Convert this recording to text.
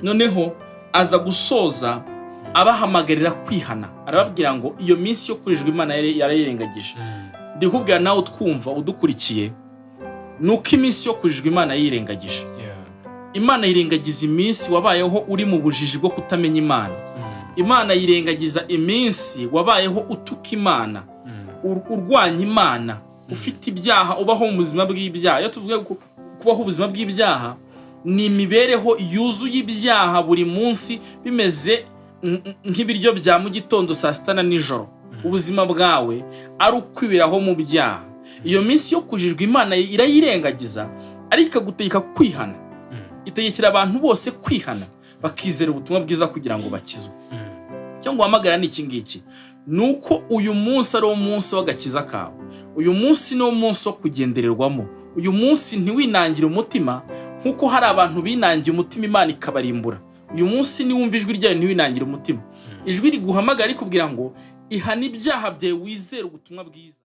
noneho aza gusoza abahamagarira kwihana, arababwira ngo iyo minsi yo kurijwe Imana yarayirengagije. Ndikubwira nawe twumva udukurikiye nuko iminsi yo kurijwe Imana yirengagije. Imana yirengagiza iminsi wabayeho uri mu bujiji bwo kutamenya Imana. Imana yirengagiza iminsi wabayeho utuka Imana, urwanya Imana, ufite ibyaha, ubaho mu buzima bw'ibyaha. Iyo tuvuga kubaho ubuzima bw'ibyaha, ni imibereho yuzuye ibyaha buri munsi, bimeze nk'ibiryo bya mu gitondo, saa sita na nijoro. Ubuzima bwawe ari ukwibiraho mu byaha. Iyo minsi yo kujijwa Imana irayirengagiza, ariko ikagutegeka kwihana. Itegekera abantu bose kwihana, bakizera ubutumwa bwiza kugira ngo bakizwe. Cyo nguhamagara ni iki ngiki, nuko uyu munsi ari umunsi w'agakiza kawe. Uyu munsi ni umunsi wo kugendererwamo. Uyu munsi ntiwinangire umutima nkuko hari abantu binangiye umutima Imana ikabarimbura. Uyu munsi ni wumva ijwi ryayo ntiwinangire umutima. Ijwi riguhamagara rikubwira ngo ihana ibyaha byawe, wizere ubutumwa bwiza.